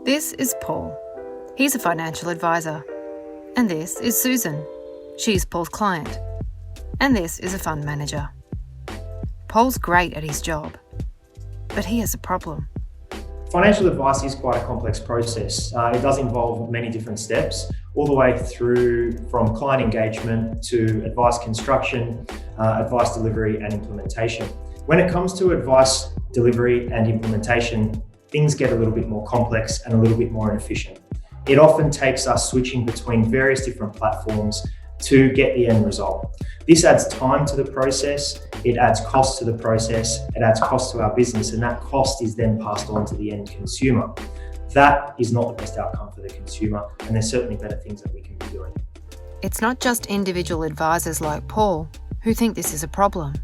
This is Paul. He's a financial advisor. And this is Susan. She's Paul's client. And this is a fund manager. Paul's great at his job, but he has a problem. Financial advice is quite a complex process. It does involve many different steps, all the way through from client engagement to advice construction, advice delivery and implementation. When it comes to advice delivery and implementation, things get a little bit more complex and a little bit more inefficient. It often takes us switching between various different platforms to get the end result. This adds time to the process, it adds cost to the process, it adds cost to our business, and that cost is then passed on to the end consumer. That is not the best outcome for the consumer, and there's certainly better things that we can be doing. It's not just individual advisors like Paul who think this is a problem.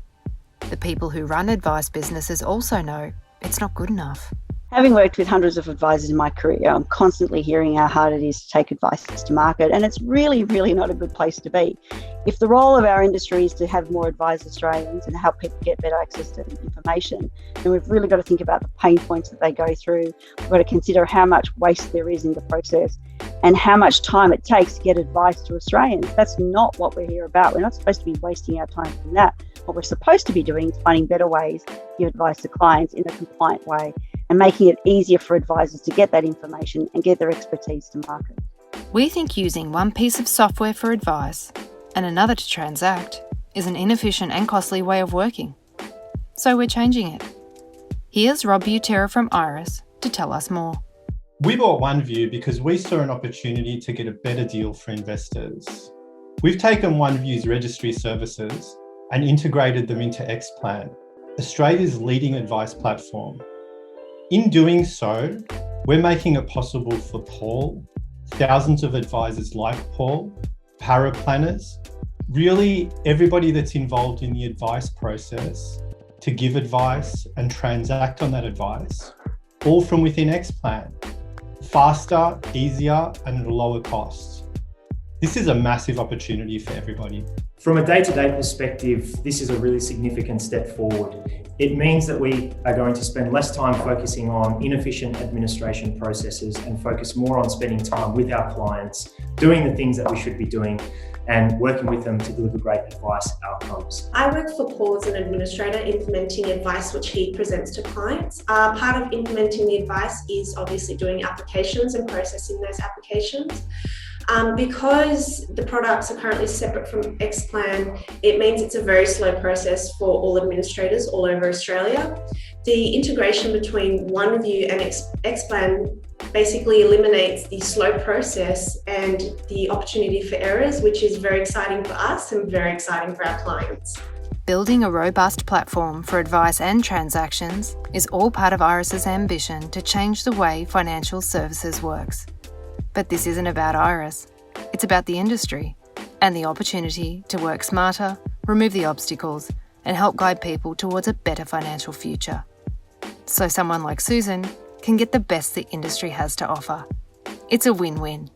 The people who run advice businesses also know it's not good enough. Having worked with hundreds of advisors in my career, I'm constantly hearing how hard it is to take advice to market, and it's really not a good place to be. If the role of our industry is to have more advised Australians and help people get better access to information, then we've really got to think about the pain points that they go through. We've got to consider how much waste there is in the process and how much time it takes to get advice to Australians. That's not what we're here about. We're not supposed to be wasting our time doing that. What we're supposed to be doing is finding better ways to give advice to clients in a compliant way and making it easier for advisors to get that information and get their expertise to market. We think using one piece of software for advice and another to transact is an inefficient and costly way of working. So we're changing it. Here's Rob Butera from Iress to tell us more. We bought OneView because we saw an opportunity to get a better deal for investors. We've taken OneView's registry services and integrated them into Xplan, Australia's leading advice platform. In doing so, we're making it possible for Paul, thousands of advisors like Paul, paraplanners, really everybody that's involved in the advice process to give advice and transact on that advice, all from within Xplan. Faster, easier, and at a lower cost. This is a massive opportunity for everybody. From a day-to-day perspective, this is a really significant step forward. It means that we are going to spend less time focusing on inefficient administration processes and focus more on spending time with our clients, doing the things that we should be doing, and working with them to deliver great advice outcomes. I work for Paul as an administrator, implementing advice which he presents to clients. Part of implementing the advice is obviously doing applications and processing those applications. Because the products are currently separate from Xplan, it means it's a very slow process for all administrators all over Australia. The integration between OneView and Xplan basically eliminates the slow process and the opportunity for errors, which is very exciting for us and very exciting for our clients. Building a robust platform for advice and transactions is all part of Iress's ambition to change the way financial services works. But this isn't about Iress. It's about the industry and the opportunity to work smarter, remove the obstacles, and help guide people towards a better financial future. So someone like Susan can get the best the industry has to offer. It's a win-win.